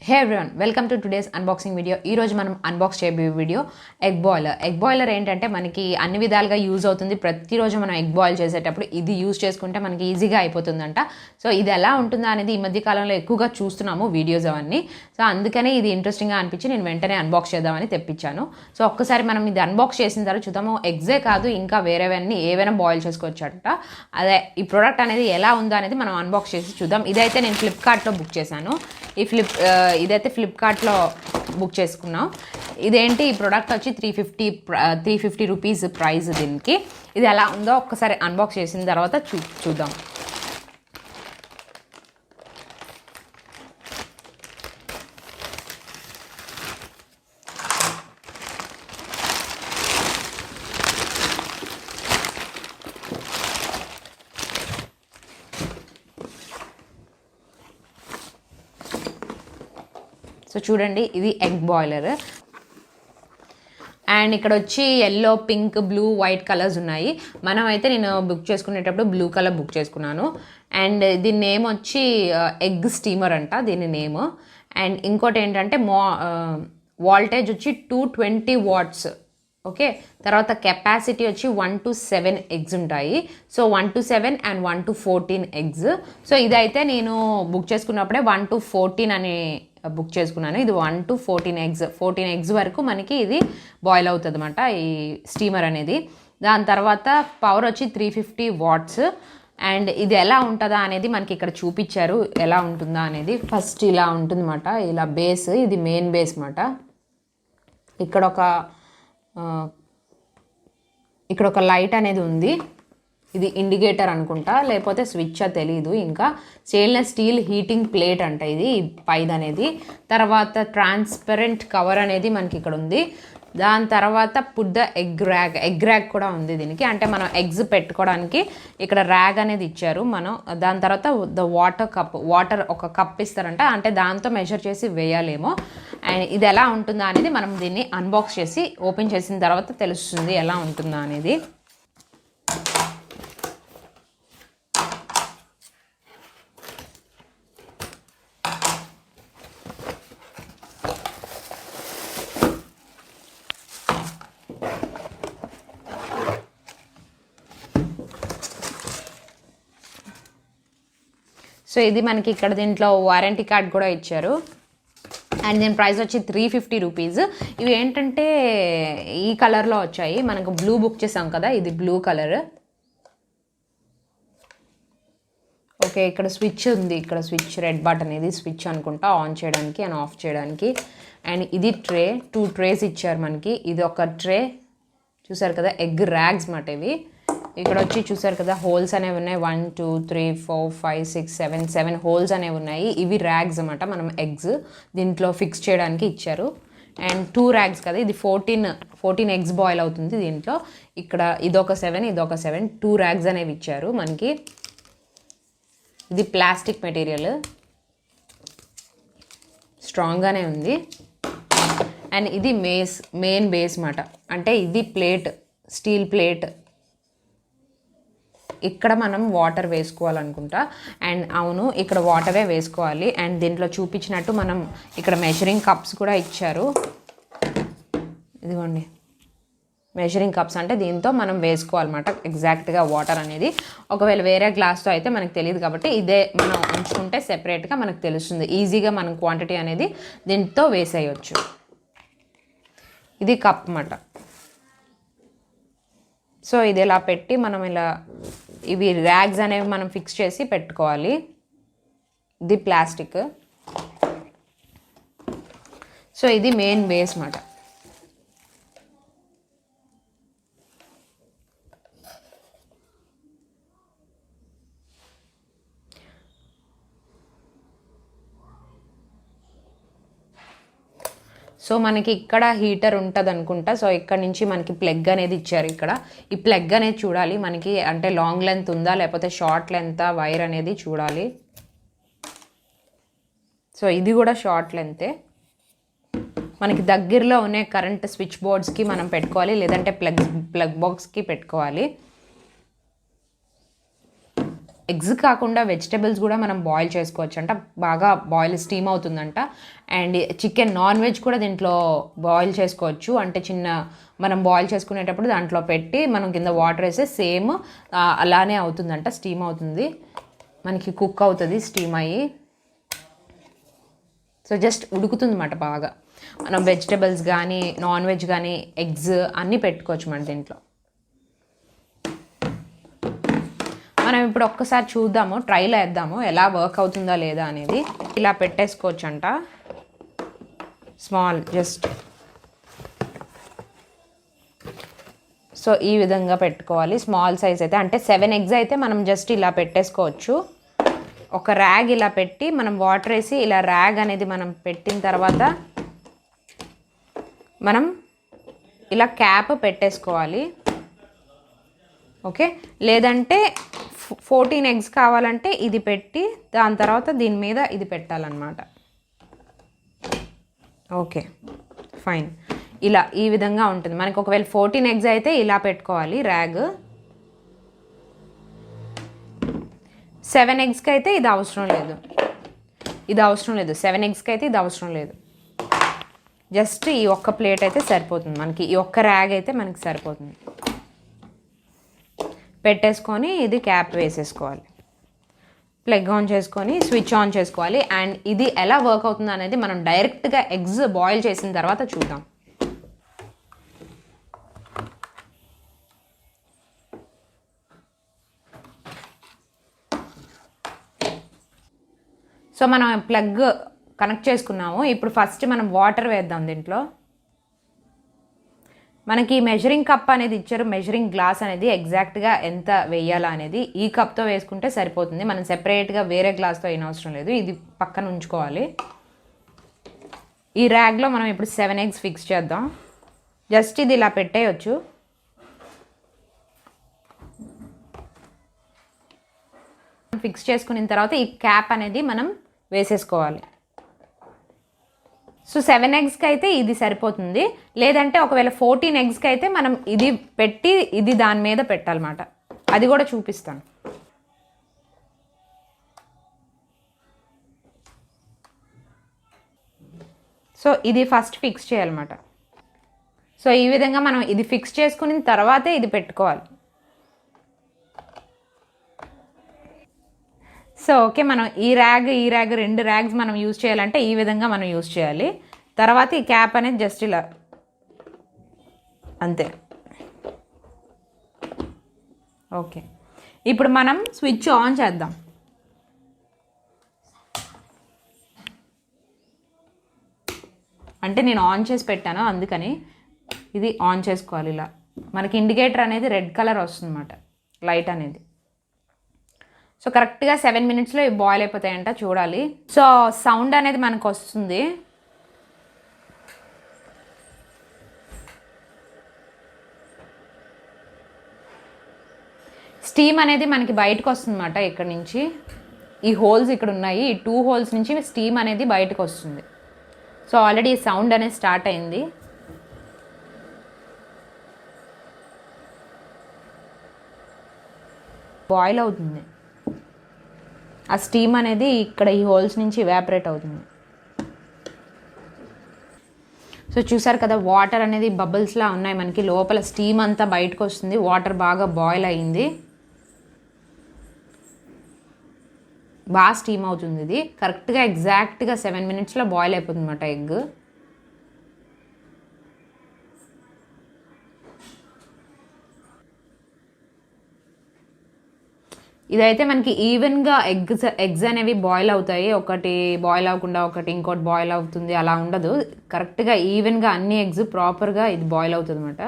Hey everyone, welcome to today's unboxing video. ఈ రోజు మనం అన్బాక్స్ చేయబోయే వీడియో ఎగ్ బాయిలర్ ఏంటంటే మనకి అన్ని విధాలుగా యూజ్ అవుతుంది. ప్రతిరోజు మనం ఎగ్ బాయిల్ చేసేటప్పుడు ఇది యూజ్ చేసుకుంటే మనకి ఈజీగా అయిపోతుందంట. సో ఇది ఎలా ఉంటుందా అనేది ఈ మధ్య కాలంలో ఎక్కువగా చూస్తున్నాము వీడియోస్ అవన్నీ. సో అందుకనే ఇది ఇంట్రెస్టింగ్గా అనిపించి నేను వెంటనే అన్బాక్స్ చేద్దామని తెప్పించాను. సో ఒక్కసారి మనం ఇది అన్బాక్స్ చేసిన తర్వాత చూద్దాము. ఎగ్జే కాదు ఇంకా వేరేవన్నీ ఏవైనా బాయిల్ చేసుకోవచ్చట. అదే ఈ ప్రోడక్ట్ అనేది ఎలా ఉందో అనేది మనం అన్బాక్స్ చేసి చూద్దాం. ఇదైతే నేను ఫ్లిప్కార్ట్లో బుక్ చేశాను. ఇదైతే ఫ్లిప్కార్ట్లో బుక్ చేసుకున్నాం. ఇదేంటి ఈ ప్రోడక్ట్ వచ్చి 350 రూపీస్ ప్రైస్ దీనికి. ఇది ఎలా ఉందో ఒక్కసారి అన్బాక్స్ చేసిన తర్వాత చూద్దాం. సో చూడండి, ఇది ఎగ్ బాయిలర్. అండ్ ఇక్కడ వచ్చి yellow, pink, blue, white colours ఉన్నాయి. మనమైతే నేను బుక్ చేసుకునేటప్పుడు బ్లూ కలర్ బుక్ చేసుకున్నాను. అండ్ దీని నేమ్ వచ్చి ఎగ్ స్టీమర్ అంట దీని నేమ్. అండ్ ఇంకోటి ఏంటంటే వాల్టేజ్ వచ్చి 220 వాట్స్. ఓకే, తర్వాత కెపాసిటీ వచ్చి 1 to 7 ఎగ్స్ ఉంటాయి. So 1 to 7 and 1 to 14 eggs. So ఇదైతే నేను బుక్ చేసుకున్నప్పుడే 1 to 14 అని బుక్ చేసుకున్నాను. ఇది 1 to 14 ఎగ్స్ వరకు మనకి ఇది బాయిల్ అవుతుంది అన్నమాట ఈ స్టీమర్ అనేది. దాని తర్వాత పవర్ వచ్చి 350 వాట్స్. అండ్ ఇది ఎలా ఉంటుందా అనేది మనకి ఇక్కడ చూపించారు, ఎలా ఉంటుందా అనేది. ఫస్ట్ ఇలా ఉంటుంది అన్నమాట, ఇలా బేస్, ఇది మెయిన్ బేస్ అన్నమాట. ఇక్కడ ఒక లైట్ అనేది ఉంది, ఇది ఇండికేటర్ అనుకుంటా, లేకపోతే స్విచ్చా తెలీదు. ఇంకా స్టెయిన్లెస్ స్టీల్ హీటింగ్ ప్లేట్ అంట ఇది పైది అనేది. తర్వాత ట్రాన్స్పరెంట్ కవర్ అనేది మనకి ఇక్కడ ఉంది. దాని తర్వాత పుట్ ద ఎగ్ ర్యాగ్ కూడా ఉంది దీనికి, అంటే మనం ఎగ్స్ పెట్టుకోవడానికి ఇక్కడ ర్యాగ్ అనేది ఇచ్చారు మనం. దాని తర్వాత ద వాటర్ ఒక కప్ ఇస్తారంట, అంటే దాంతో మెజర్ చేసి వేయాలేమో. అండ్ ఇది ఎలా ఉంటుందా అనేది మనం దీన్ని అన్బాక్స్ చేసి ఓపెన్ చేసిన తర్వాత తెలుస్తుంది ఎలా ఉంటుందా అనేది. సో ఇది మనకి ఇక్కడ దీంట్లో వారంటీ కార్డ్ కూడా ఇచ్చారు. అండ్ దీని ప్రైస్ వచ్చి 350 రూపీస్. ఇవి ఏంటంటే ఈ కలర్లో వచ్చాయి. మనకు బ్లూ బుక్ చేసాం కదా, ఇది బ్లూ కలర్. ఓకే, ఇక్కడ స్విచ్ ఉంది, ఇక్కడ స్విచ్ రెడ్ బటన్, ఇది స్విచ్ అనుకుంటా ఆన్ చేయడానికి అండ్ ఆఫ్ చేయడానికి. అండ్ ఇది ట్రే, 2 ట్రేస్ ఇచ్చారు మనకి. ఇది ఒక ట్రే చూసారు కదా, ఎగ్ ర్యాగ్స్ మాట ఇవి. ఇక్కడ వచ్చి చూసారు కదా హోల్స్ అనేవి ఉన్నాయి. 1 2 3 4 5 6 7 హోల్స్ అనేవి ఉన్నాయి. ఇవి ర్యాగ్స్ అన్నమాట, మనం ఎగ్స్ దీంట్లో ఫిక్స్ చేయడానికి ఇచ్చారు. అండ్ 2 ర్యాగ్స్ కదా, ఇది 14 ఎగ్స్ బాయిల్ అవుతుంది దీంట్లో. ఇక్కడ ఇదొక 7 2 ర్యాగ్స్ అనేవి ఇచ్చారు మనకి. ఇది ప్లాస్టిక్ మెటీరియల్, స్ట్రాంగ్గానే ఉంది. అండ్ ఇది మెయిన్ బేస్ మాట, అంటే ఇది ప్లేట్, స్టీల్ ప్లేట్. ఇక్కడ మనం వాటర్ వేసుకోవాలనుకుంటా. అండ్ అవును, ఇక్కడ వాటరే వేసుకోవాలి. అండ్ దీంట్లో చూపించినట్టు మనం ఇక్కడ మెజరింగ్ కప్స్ కూడా ఇచ్చారు. ఇదిగోండి మెజరింగ్ కప్స్, అంటే దీంతో మనం వేసుకోవాలన్నమాట ఎగ్జాక్ట్గా వాటర్ అనేది. ఒకవేళ వేరే గ్లాస్తో అయితే మనకు తెలియదు కాబట్టి ఇదే మనం ఉంచుకుంటే సెపరేట్గా మనకు తెలుస్తుంది. ఈజీగా మనం క్వాంటిటీ అనేది దీంతో వేసేయచ్చు. ఇది కప్ అన్నమాట. సో ఇది ఇలా పెట్టి మనం ఇలా ఇవి ర్యాగ్స్ అనేవి మనం ఫిక్స్ చేసి పెట్టుకోవాలి. ఇది ప్లాస్టిక్. సో ఇది మెయిన్ బేస్ అన్నమాట. సో మనకి ఇక్కడ హీటర్ ఉంటుంది అనుకుంటా. సో ఇక్కడ నుంచి మనకి ప్లగ్ అనేది ఇచ్చారు. ఇక్కడ ఈ ప్లగ్ అనేది చూడాలి మనకి, అంటే లాంగ్ లెంత్ ఉందా లేకపోతే షార్ట్ లెంత్ వైర్ అనేది చూడాలి. సో ఇది కూడా షార్ట్ లెంతే. మనకి దగ్గరలో ఉన్న కరెంట్ స్విచ్ బోర్డ్స్కి మనం పెట్టుకోవాలి, లేదంటే ప్లగ్ బాక్స్కి పెట్టుకోవాలి. ఎగ్స్ కాకుండా వెజిటబుల్స్ కూడా మనం బాయిల్ చేసుకోవచ్చు అంట, బాగా బాయిల్ స్టీమ్ అవుతుందంట. అండ్ చికెన్ నాన్ వెజ్ కూడా దీంట్లో బాయిల్ చేసుకోవచ్చు. అంటే మనం బాయిల్ చేసుకునేటప్పుడు దాంట్లో పెట్టి మనం కింద వాటర్ వేస్తే సేమ్ అలానే అవుతుందంట, స్టీమ్ అవుతుంది, మనకి కుక్ అవుతుంది స్టీమ్ అయ్యి. సో జస్ట్ ఉడుకుతుంది అన్నమాట బాగా. మనం వెజిటబుల్స్ కానీ నాన్ వెజ్ కానీ ఎగ్స్ అన్నీ పెట్టుకోవచ్చు మన దీంట్లో. మనం ఇప్పుడు ఒక్కసారి చూద్దాము, ట్రైలో వేద్దాము ఎలా వర్క్ అవుతుందా లేదా అనేది. ఇలా పెట్టేసుకోవచ్చు అంట, స్మాల్ జస్ట్. సో ఈ విధంగా పెట్టుకోవాలి స్మాల్ సైజ్ అయితే. అంటే 7 eggs అయితే మనం జస్ట్ ఇలా పెట్టేసుకోవచ్చు. ఒక ర్యాగ్ ఇలా పెట్టి మనం వాటర్ వేసి ఇలా ర్యాగ్ అనేది మనం పెట్టిన తర్వాత మనం ఇలా క్యాప్ పెట్టేసుకోవాలి. ఓకే, లేదంటే 14 eggs కావాలంటే ఇది పెట్టి దాని తర్వాత దీని మీద ఇది పెట్టాలన్నమాట. ఓకే ఫైన్, ఇలా ఈ విధంగా ఉంటుంది మనకి. ఒకవేళ 14 eggs అయితే ఇలా పెట్టుకోవాలి ర్యాగ్. 7 eggsకి అయితే ఇది అవసరం లేదు, 7 eggsకి అయితే ఇది అవసరం లేదు. జస్ట్ ఈ ఒక్క ప్లేట్ అయితే సరిపోతుంది మనకి, ఈ ఒక్క ర్యాగ్ అయితే మనకి సరిపోతుంది. పెట్టేసుకొని ఇది క్యాప్ వేసేసుకోవాలి, ప్లగ్ ఆన్ చేసుకొని స్విచ్ ఆన్ చేసుకోవాలి. అండ్ ఇది ఎలా వర్క్ అవుతుంది అనేది మనం డైరెక్ట్గా ఎగ్స్ బాయిల్ చేసిన తర్వాత చూద్దాం. సో మనం ప్లగ్ కనెక్ట్ చేసుకున్నాము. ఇప్పుడు ఫస్ట్ మనం వాటర్ వేద్దాం దీంట్లో. మనకి మెజరింగ్ కప్ అనేది ఇచ్చారు, మెజరింగ్ గ్లాస్ అనేది ఎగ్జాక్ట్గా ఎంత వేయాలా అనేది ఈ కప్తో వేసుకుంటే సరిపోతుంది. మనం సెపరేట్గా వేరే గ్లాస్తో అయిన అవసరం లేదు, ఇది పక్కన ఉంచుకోవాలి. ఈ ర్యాగ్లో మనం ఇప్పుడు 7 eggs ఫిక్స్ చేద్దాం. జస్ట్ ఇది ఇలా పెట్టేయచ్చు. ఫిక్స్ చేసుకున్న తర్వాత ఈ క్యాప్ అనేది మనం వేసేసుకోవాలి. సో 7 eggsకి అయితే ఇది సరిపోతుంది. లేదంటే ఒకవేళ 14 eggsకి అయితే మనం ఇది పెట్టి ఇది దాని మీద పెట్టాలన్నమాట, అది కూడా చూపిస్తాను. సో ఇది ఫస్ట్ ఫిక్స్ చేయాలన్నమాట. సో ఈ విధంగా మనం ఇది ఫిక్స్ చేసుకున్న తర్వాతే ఇది పెట్టుకోవాలి. సో ఓకే, మనం ఈ ర్యాగ్ 2 ర్యాగ్స్ మనం యూజ్ చేయాలంటే ఈ విధంగా మనం యూజ్ చేయాలి. తర్వాత ఈ క్యాప్ అనేది జస్ట్ ఇలా అంతే. ఓకే, ఇప్పుడు మనం స్విచ్ ఆన్ చేద్దాం. అంటే నేను ఆన్ చేసి పెట్టాను అందుకని ఇది ఆన్ చేసుకోవాలి. ఇలా మనకి ఇండికేటర్ అనేది రెడ్ కలర్ వస్తుంది అన్నమాట, లైట్ అనేది. సో కరెక్ట్గా 7 minutesలో ఇవి బాయిల్ అయిపోతాయంట, చూడాలి. సో సౌండ్ అనేది మనకు వస్తుంది. స్టీమ్ అనేది మనకి బయటకు వస్తుంది అన్నమాట. ఇక్కడ నుంచి ఈ హోల్స్ ఇక్కడ ఉన్నాయి, ఈ 2 holes నుంచి స్టీమ్ అనేది బయటకు వస్తుంది. సో ఆల్రెడీ సౌండ్ అనేది స్టార్ట్ అయింది. బాయిల్ అవుతుంది, ఆ స్టీమ్ అనేది ఇక్కడ ఈ హోల్స్ నుంచి ఎవాపరేట్ అవుతుంది. సో చూసారు కదా, వాటర్ అనేది బబుల్స్లా ఉన్నాయి మనకి, లోపల స్టీమ్ అంతా బయటకు వస్తుంది, వాటర్ బాగా బాయిల్ అయ్యింది, బాగా స్టీమ్ అవుతుంది. ఇది కరెక్ట్గా ఎగ్జాక్ట్గా 7 minutesలో బాయిల్ అయిపోతుంది అన్నమాట ఎగ్. ఇదైతే మనకి ఈవెన్గా ఎగ్స్ అనేవి బాయిల్ అవుతాయి, ఒకటి బాయిల్ అవ్వకుండా ఒకటి ఇంకోటి బాయిల్ అవుతుంది అలా ఉండదు. కరెక్ట్గా ఈవెన్గా అన్ని ఎగ్స్ ప్రాపర్గా ఇది బాయిల్ అవుతుంది అన్నమాట.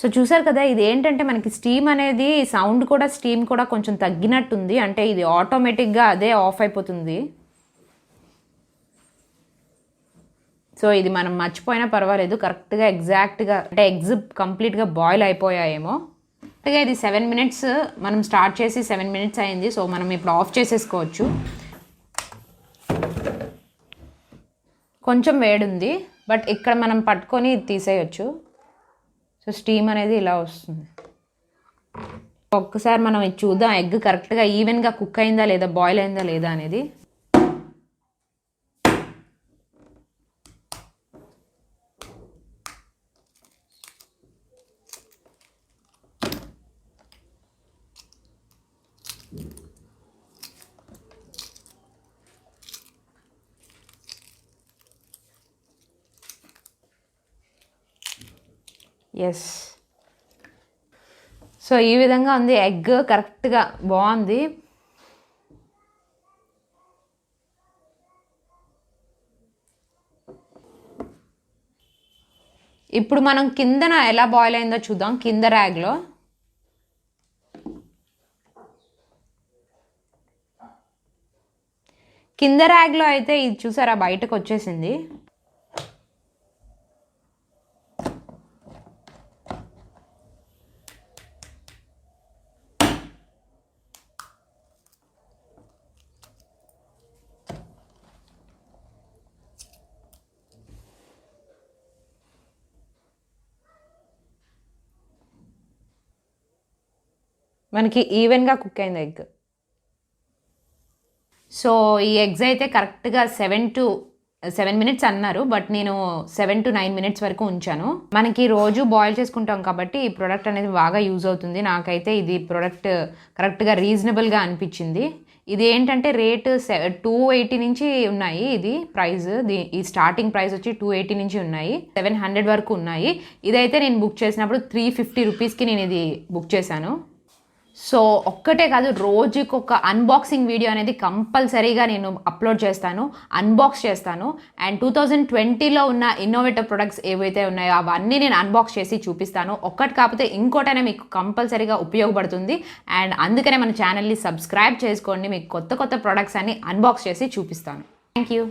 సో చూసారు కదా, ఇది ఏంటంటే మనకి స్టీమ్ అనేది సౌండ్ కూడా స్టీమ్ కూడా కొంచెం తగ్గినట్టుంది, అంటే ఇది ఆటోమేటిక్గా అదే ఆఫ్ అయిపోతుంది. సో ఇది మనం మర్చిపోయినా పర్వాలేదు, కరెక్ట్గా ఎగ్జాక్ట్గా అంటే ఎగ్స్ కంప్లీట్గా బాయిల్ అయిపోయాయేమో. కరెక్ట్గా ఇది 7 minutes మనం స్టార్ట్ చేసి 7 minutes అయింది. సో మనం ఇప్పుడు ఆఫ్ చేసేసుకోవచ్చు. కొంచెం వేడుంది, బట్ ఇక్కడ మనం పట్టుకొని తీసేయచ్చు. సో స్టీమ్ అనేది ఇలా వస్తుంది. ఒక్కసారి మనం ఇది చూద్దాం, ఎగ్ కరెక్ట్గా ఈవెన్గా కుక్ అయిందా లేదా, బాయిల్ అయిందా లేదా అనేది. ఎస్, సో ఈ విధంగా ఉంది. ఎగ్ కరెక్ట్గా బాగుంది. ఇప్పుడు మనం కిందన ఎలా బాయిల్ అయిందో చూద్దాం. కింద ర్యాగ్లో అయితే ఇది చూసారా బయటకు వచ్చేసింది. మనకి ఈవెన్గా కుక్ అయింది ఎగ్. సో ఈ ఎగ్స్ అయితే కరెక్ట్గా 7 minutes అన్నారు, బట్ నేను 7 to 9 minutes వరకు ఉంచాను. మనకి రోజు బాయిల్ చేసుకుంటాం కాబట్టి ఈ ప్రోడక్ట్ అనేది బాగా యూజ్ అవుతుంది. నాకైతే ఇది ప్రోడక్ట్ కరెక్ట్గా రీజనబుల్గా అనిపించింది. ఇది ఏంటంటే రేట్ 280 నుంచి ఉన్నాయి. ఇది ప్రైస్, ఈ స్టార్టింగ్ ప్రైస్ వచ్చి 280 నుంచి ఉన్నాయి, 700 వరకు ఉన్నాయి. ఇదైతే నేను బుక్ చేసినప్పుడు 350 రూపీస్కి నేను ఇది బుక్ చేశాను. సో ఒక్కటే కాదు, రోజుకి ఒక అన్బాక్సింగ్ వీడియో అనేది కంపల్సరీగా నేను అప్లోడ్ చేస్తాను, అన్బాక్స్ చేస్తాను. అండ్ 2020లో ఉన్న ఇన్నోవేటివ్ ప్రొడక్ట్స్ ఏవైతే ఉన్నాయో అవన్నీ నేను అన్బాక్స్ చేసి చూపిస్తాను. ఒక్కటి కాకపోతే ఇంకోటనే మీకు కంపల్సరీగా ఉపయోగపడుతుంది. అండ్ అందుకనే మన ఛానల్ని సబ్స్క్రైబ్ చేసుకోండి, మీకు కొత్త కొత్త ప్రొడక్ట్స్ అన్ని అన్బాక్స్ చేసి చూపిస్తాను. Thank you.